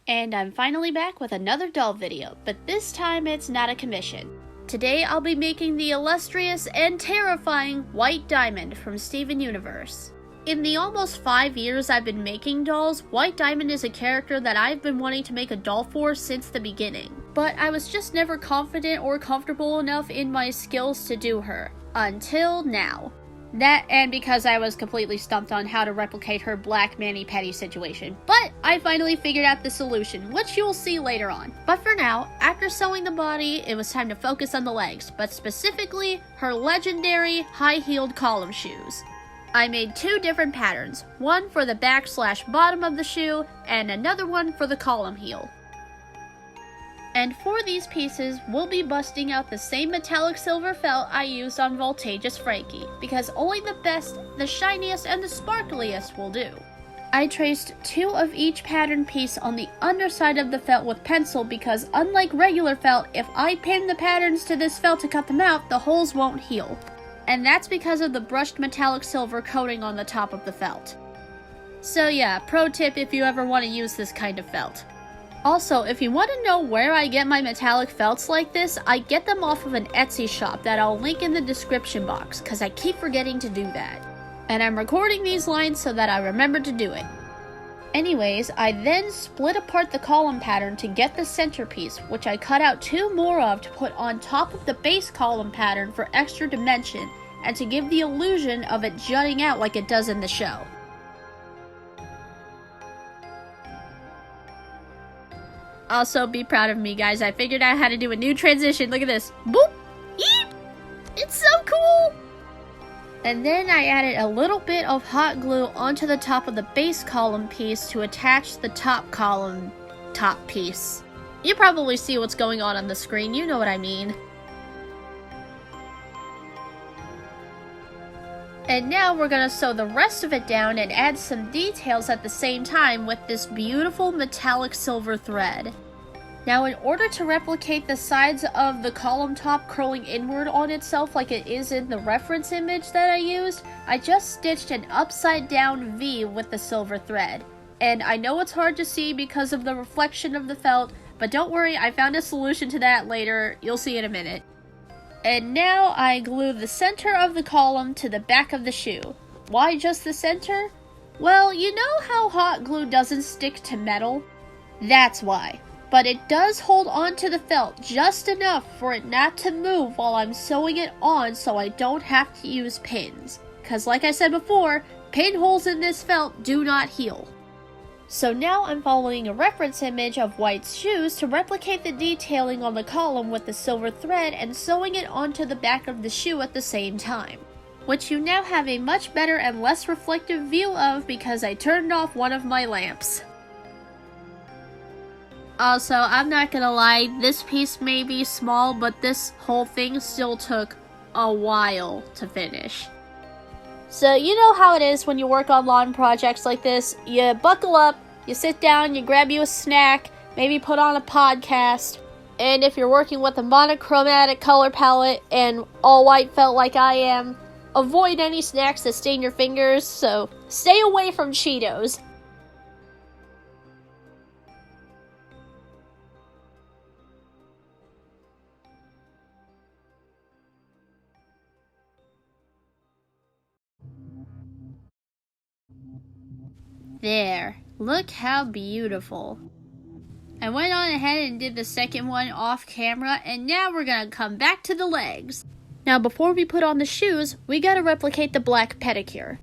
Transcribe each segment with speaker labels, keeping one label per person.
Speaker 1: And I'm finally back with another doll video, but this time it's not a commission. Today I'll be making the illustrious and terrifying White Diamond from Steven Universe. In the almost 5 years I've been making dolls, White Diamond is a character that I've been wanting to make a doll for since the beginning. But I was just never confident or comfortable enough in my skills to do her. Until now. That and because I was completely stumped on how to replicate her black mani-pedi situation. But I finally figured out the solution, which you'll see later on. But for now, after sewing the body, it was time to focus on the legs, but specifically her legendary high-heeled column shoes. I made two different patterns, one for the back/bottom of the shoe, and another one for the column heel. And for these pieces, we'll be busting out the same metallic silver felt I used on Voltageous Frankie, because only the best, the shiniest, and the sparkliest will do. I traced two of each pattern piece on the underside of the felt with pencil because unlike regular felt, if I pin the patterns to this felt to cut them out, the holes won't heal. And that's because of the brushed metallic silver coating on the top of the felt. So yeah, pro tip if you ever want to use this kind of felt. Also, if you want to know where I get my metallic felts like this, I get them off of an Etsy shop that I'll link in the description box, because I keep forgetting to do that. And I'm recording these lines so that I remember to do it. Anyways, I then split apart the column pattern to get the centerpiece, which I cut out two more of to put on top of the base column pattern for extra dimension, and to give the illusion of it jutting out like it does in the show. Also, be proud of me, guys. I figured out how to do a new transition. Look at this. Boop! Eep! It's so cool! And then I added a little bit of hot glue onto the top of the base column piece to attach the top column top piece. You probably see what's going on the screen. You know what I mean. And now we're gonna sew the rest of it down and add some details at the same time with this beautiful metallic silver thread. Now in order to replicate the sides of the column top curling inward on itself like it is in the reference image that I used, I just stitched an upside down V with the silver thread. And I know it's hard to see because of the reflection of the felt, but don't worry, I found a solution to that later. You'll see in a minute. And now I glue the center of the column to the back of the shoe. Why just the center? Well, you know how hot glue doesn't stick to metal? That's why. But it does hold on to the felt just enough for it not to move while I'm sewing it on so I don't have to use pins. Cause like I said before, pinholes in this felt do not heal. So now I'm following a reference image of White's shoes to replicate the detailing on the column with the silver thread and sewing it onto the back of the shoe at the same time. Which you now have a much better and less reflective view of because I turned off one of my lamps. Also, I'm not gonna lie, this piece may be small, but this whole thing still took a while to finish. So you know how it is when you work on lawn projects like this. You buckle up, you sit down, you grab you a snack, maybe put on a podcast, and if you're working with a monochromatic color palette and all white felt like I am, avoid any snacks that stain your fingers, so stay away from Cheetos. There, look how beautiful. I went on ahead and did the second one off camera, and now we're gonna come back to the legs. Now before we put on the shoes, we gotta replicate the black pedicure.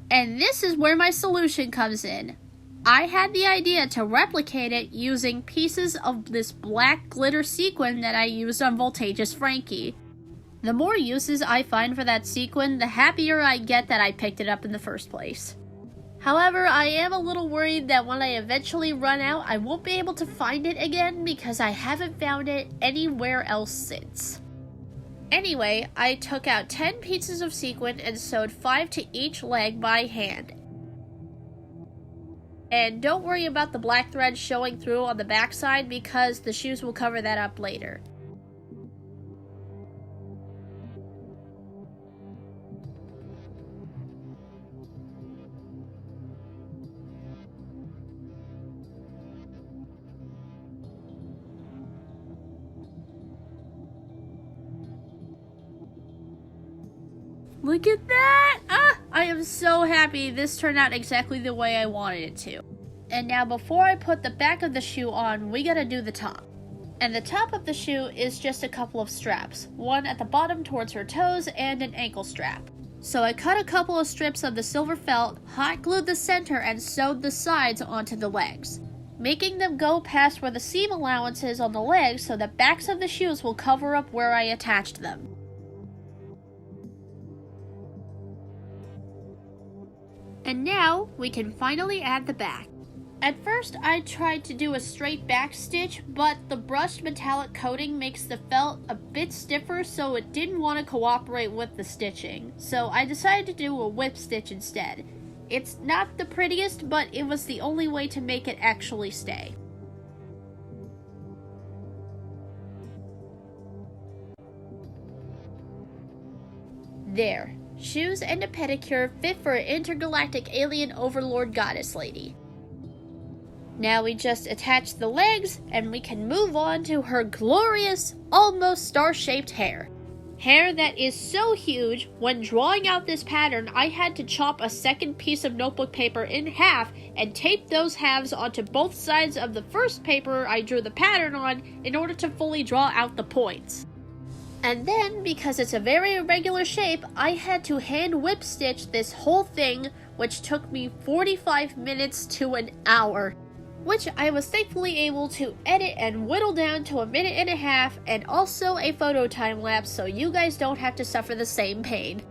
Speaker 1: And this is where my solution comes in. I had the idea to replicate it using pieces of this black glitter sequin that I used on Voltageous Frankie. The more uses I find for that sequin, the happier I get that I picked it up in the first place. However, I am a little worried that when I eventually run out, I won't be able to find it again because I haven't found it anywhere else since. Anyway, I took out 10 pieces of sequin and sewed 5 to each leg by hand. And don't worry about the black thread showing through on the backside because the shoes will cover that up later. Look at that! Ah, I am so happy this turned out exactly the way I wanted it to. And now before I put the back of the shoe on, we gotta do the top. And the top of the shoe is just a couple of straps, one at the bottom towards her toes and an ankle strap. So I cut a couple of strips of the silver felt, hot glued the center, and sewed the sides onto the legs, making them go past where the seam allowance is on the legs so the backs of the shoes will cover up where I attached them. And now we can finally add the back. At first I tried to do a straight back stitch, but the brushed metallic coating makes the felt a bit stiffer, so it didn't want to cooperate with the stitching. So I decided to do a whip stitch instead. It's not the prettiest, but it was the only way to make it actually stay. There. Shoes and a pedicure fit for an intergalactic alien overlord goddess lady. Now we just attach the legs and we can move on to her glorious, almost star-shaped hair. Hair that is so huge, when drawing out this pattern, I had to chop a second piece of notebook paper in half and tape those halves onto both sides of the first paper I drew the pattern on in order to fully draw out the points. And then, because it's a very irregular shape, I had to hand whip stitch this whole thing, which took me 45 minutes to an hour, which I was thankfully able to edit and whittle down to a minute and a half, and also a photo time lapse so you guys don't have to suffer the same pain.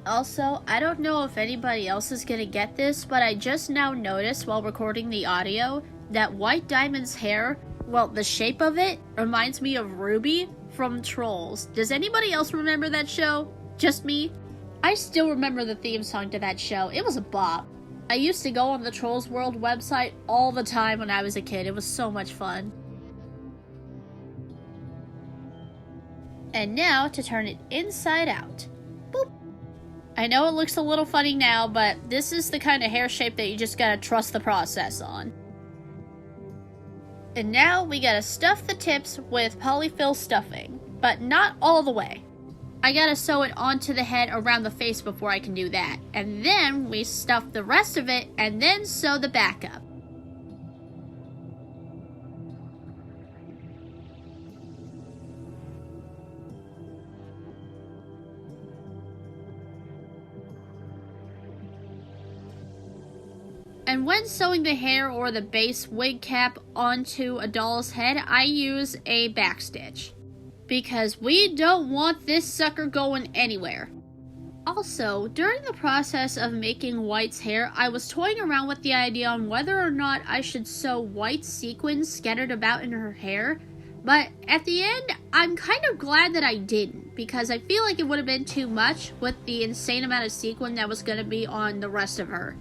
Speaker 1: Also, I don't know if anybody else is gonna get this, but I just now noticed while recording the audio that White Diamond's hair, well, the shape of it, reminds me of Ruby from Trolls. Does anybody else remember that show? Just me? I still remember the theme song to that show. It was a bop. I used to go on the Trolls World website all the time when I was a kid. It was so much fun. And now to turn it inside out. Boop. I know it looks a little funny now, but this is the kind of hair shape that you just gotta trust the process on. And now we gotta stuff the tips with polyfill stuffing, but not all the way. I gotta sew it onto the head around the face before I can do that. And then we stuff the rest of it and then sew the back up. And when sewing the hair or the base wig cap onto a doll's head, I use a backstitch, because we don't want this sucker going anywhere. Also, during the process of making White's hair, I was toying around with the idea on whether or not I should sew white sequins scattered about in her hair, but at the end, I'm kind of glad that I didn't, because I feel like it would have been too much with the insane amount of sequin that was going to be on the rest of her.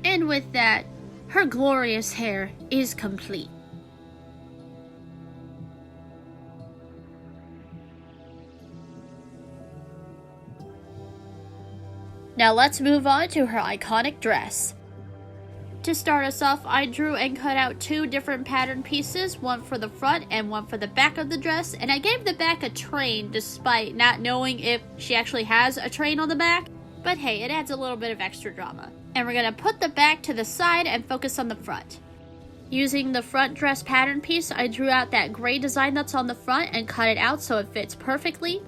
Speaker 1: And with that, her glorious hair is complete. Now let's move on to her iconic dress. To start us off, I drew and cut out two different pattern pieces, one for the front and one for the back of the dress, and I gave the back a train despite not knowing if she actually has a train on the back, but hey, it adds a little bit of extra drama. And we're going to put the back to the side and focus on the front. Using the front dress pattern piece, I drew out that gray design that's on the front and cut it out so it fits perfectly.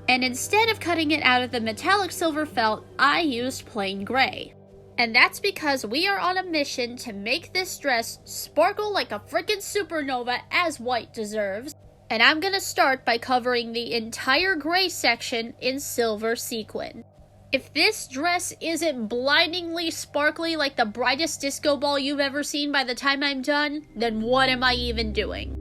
Speaker 1: And instead of cutting it out of the metallic silver felt, I used plain gray. And that's because we are on a mission to make this dress sparkle like a frickin' supernova as White deserves. And I'm going to start by covering the entire gray section in silver sequin. If this dress isn't blindingly sparkly like the brightest disco ball you've ever seen by the time I'm done, then what am I even doing?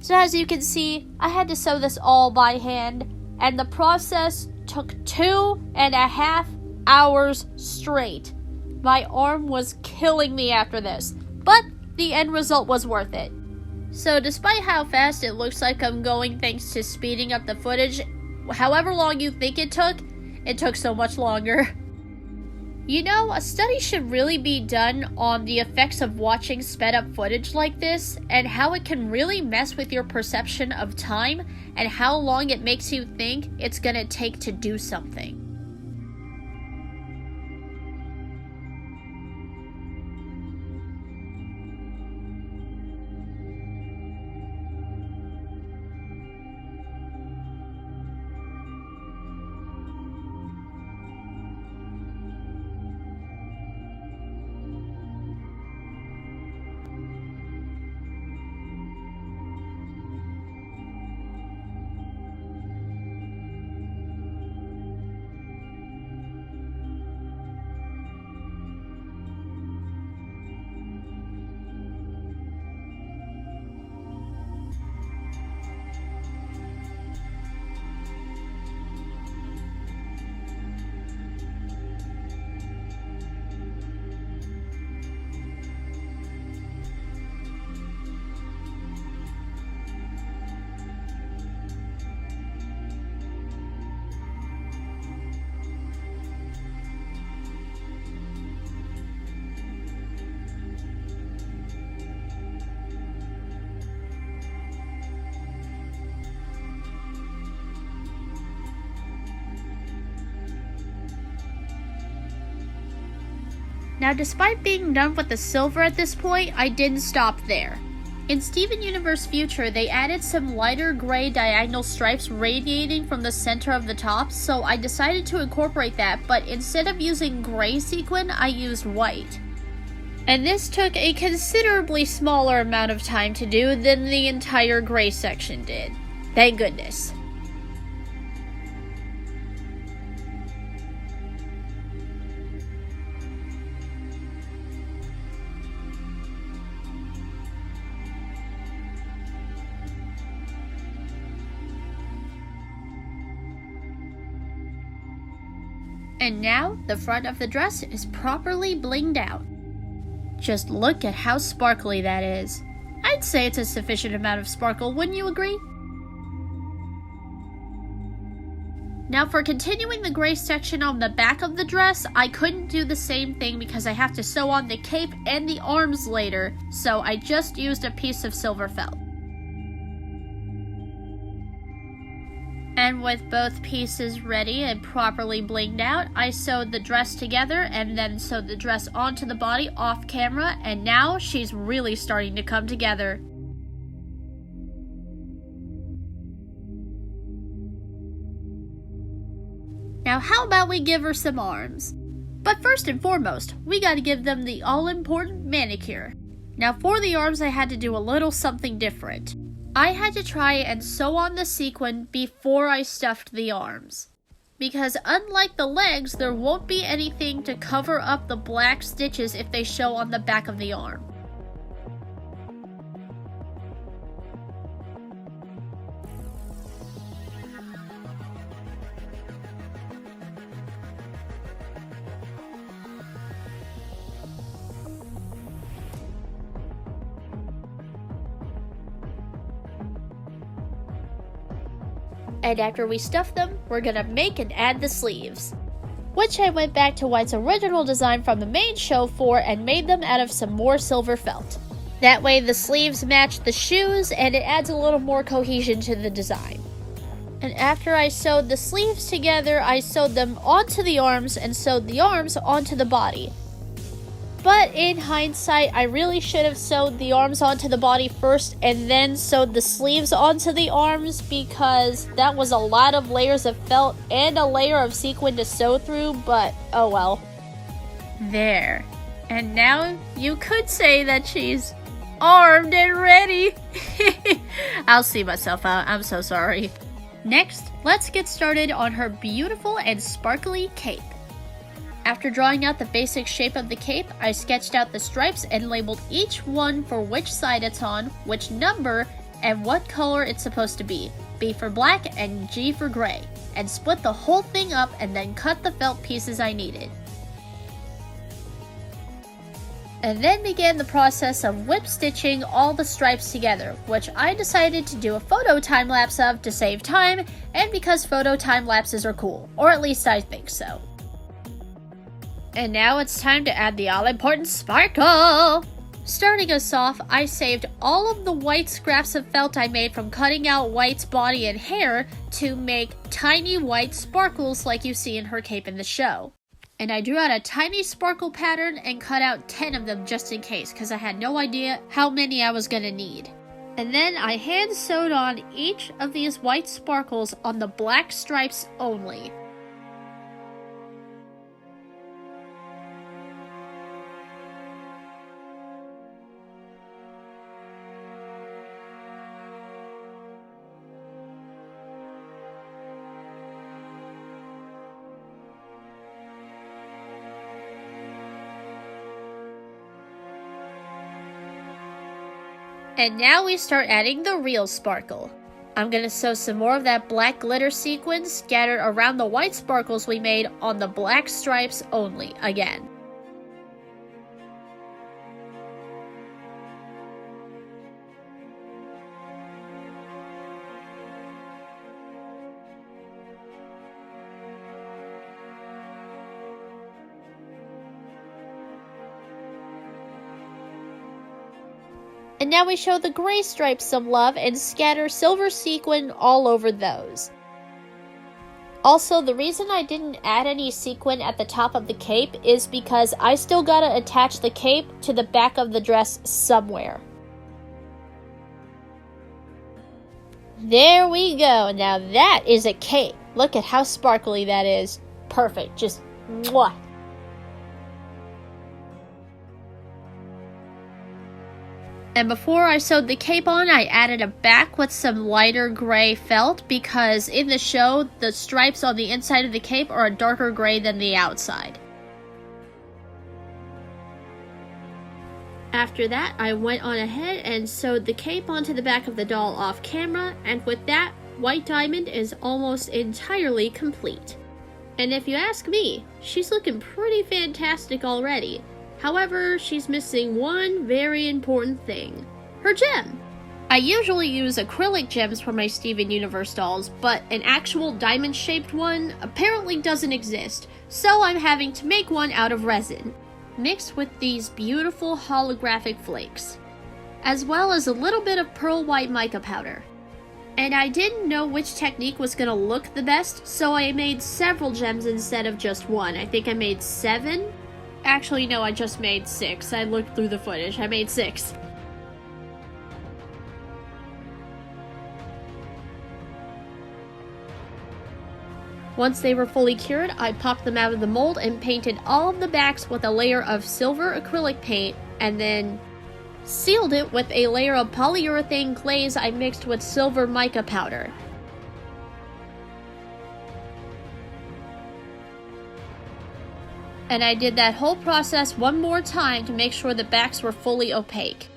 Speaker 1: So as you can see, I had to sew this all by hand, and the process took 2.5 hours straight. My arm was killing me after this, but the end result was worth it. So despite how fast it looks like I'm going thanks to speeding up the footage, however long you think it took so much longer. You know, a study should really be done on the effects of watching sped up footage like this, and how it can really mess with your perception of time, and how long it makes you think it's gonna take to do something. Now, despite being done with the silver at this point, I didn't stop there. In Steven Universe Future, they added some lighter gray diagonal stripes radiating from the center of the top, so I decided to incorporate that, but instead of using gray sequin, I used white. And this took a considerably smaller amount of time to do than the entire gray section did. Thank goodness. And now, the front of the dress is properly blinged out. Just look at how sparkly that is. I'd say it's a sufficient amount of sparkle, wouldn't you agree? Now for continuing the gray section on the back of the dress, I couldn't do the same thing because I have to sew on the cape and the arms later, so I just used a piece of silver felt. And with both pieces ready and properly blinged out, I sewed the dress together and then sewed the dress onto the body off camera, and now she's really starting to come together. Now how about we give her some arms? But first and foremost, we gotta give them the all-important manicure. Now for the arms I had to do a little something different. I had to try and sew on the sequin before I stuffed the arms. Because unlike the legs, there won't be anything to cover up the black stitches if they show on the back of the arm. And after we stuff them, we're gonna make and add the sleeves. Which I went back to White's original design from the main show for and made them out of some more silver felt. That way the sleeves match the shoes and it adds a little more cohesion to the design. And after I sewed the sleeves together, I sewed them onto the arms and sewed the arms onto the body. But in hindsight, I really should have sewed the arms onto the body first and then sewed the sleeves onto the arms, because that was a lot of layers of felt and a layer of sequin to sew through, but oh well. There. And now you could say that she's armed and ready. I'll see myself out. I'm so sorry. Next, let's get started on her beautiful and sparkly cape. After drawing out the basic shape of the cape, I sketched out the stripes and labeled each one for which side it's on, which number, and what color it's supposed to be. B for black and G for gray, and split the whole thing up and then cut the felt pieces I needed. And then began the process of whip stitching all the stripes together, which I decided to do a photo time lapse of to save time, and because photo time lapses are cool, or at least I think so. And now it's time to add the all-important sparkle! Starting us off, I saved all of the white scraps of felt I made from cutting out White's body and hair to make tiny white sparkles like you see in her cape in the show. And I drew out a tiny sparkle pattern and cut out 10 of them just in case, because I had no idea how many I was gonna need. And then I hand sewed on each of these white sparkles on the black stripes only. And now we start adding the real sparkle. I'm gonna sew some more of that black glitter sequin scattered around the white sparkles we made on the black stripes only again. And now we show the gray stripes some love and scatter silver sequin all over those. Also, the reason I didn't add any sequin at the top of the cape is because I still gotta attach the cape to the back of the dress somewhere. There we go, now that is a cape. Look at how sparkly that is. Perfect, just mwah. And before I sewed the cape on, I added a back with some lighter gray felt because in the show, the stripes on the inside of the cape are a darker gray than the outside. After that, I went on ahead and sewed the cape onto the back of the doll off camera, and with that, White Diamond is almost entirely complete. And if you ask me, she's looking pretty fantastic already. However, she's missing one very important thing. Her gem! I usually use acrylic gems for my Steven Universe dolls, but an actual diamond-shaped one apparently doesn't exist, so I'm having to make one out of resin, mixed with these beautiful holographic flakes, as well as a little bit of pearl white mica powder. And I didn't know which technique was gonna look the best, so I made several gems instead of just one. I think I made 7? Actually, no, I just made 6. I looked through the footage. I made 6. Once they were fully cured, I popped them out of the mold and painted all of the backs with a layer of silver acrylic paint, and then sealed it with a layer of polyurethane glaze I mixed with silver mica powder. And I did that whole process one more time to make sure the backs were fully opaque.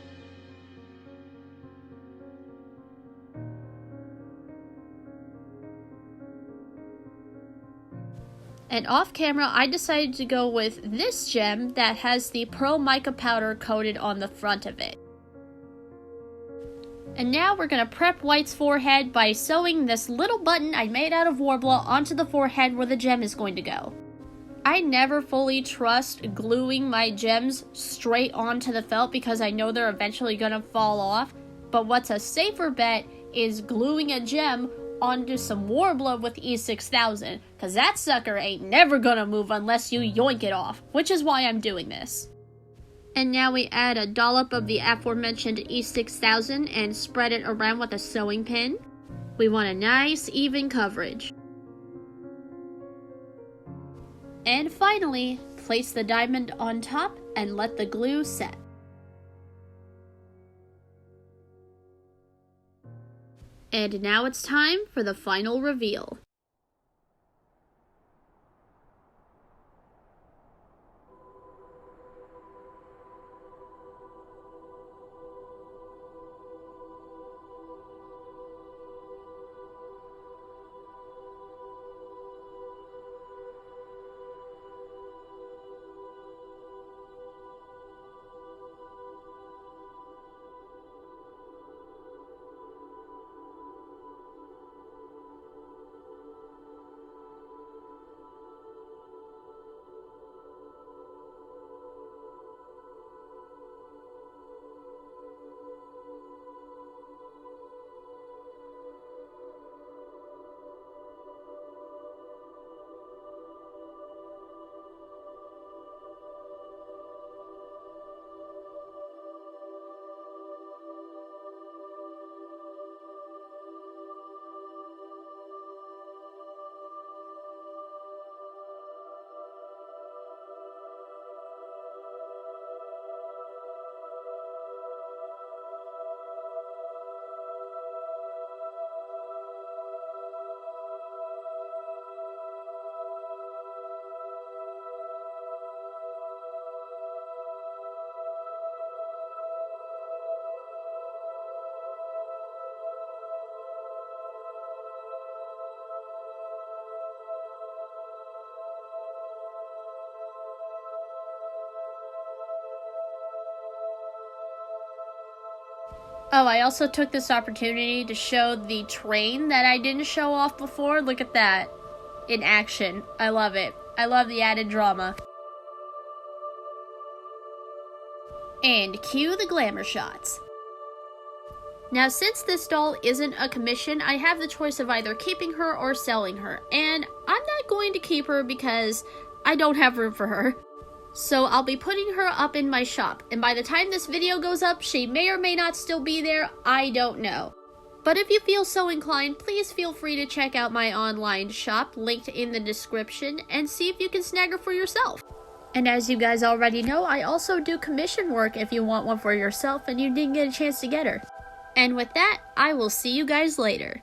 Speaker 1: And off camera, I decided to go with this gem that has the pearl mica powder coated on the front of it. And now we're gonna prep White's forehead by sewing this little button I made out of Warbler onto the forehead where the gem is going to go. I never fully trust gluing my gems straight onto the felt because I know they're eventually gonna fall off, but what's a safer bet is gluing a gem onto some Warbler with E6000, cause that sucker ain't never gonna move unless you yoink it off, which is why I'm doing this. And now we add a dollop of the aforementioned E6000 and spread it around with a sewing pin. We want a nice even coverage. And finally, place the diamond on top and let the glue set. And now it's time for the final reveal. Oh, I also took this opportunity to show the train that I didn't show off before. Look at that. In action. I love it. I love the added drama. And cue the glamour shots. Now, since this doll isn't a commission, I have the choice of either keeping her or selling her. And I'm not going to keep her because I don't have room for her. So I'll be putting her up in my shop. And by the time this video goes up, she may or may not still be there. I don't know. But if you feel so inclined, please feel free to check out my online shop, linked in the description, and see if you can snag her for yourself. And as you guys already know, I also do commission work if you want one for yourself and you didn't get a chance to get her. And with that, I will see you guys later.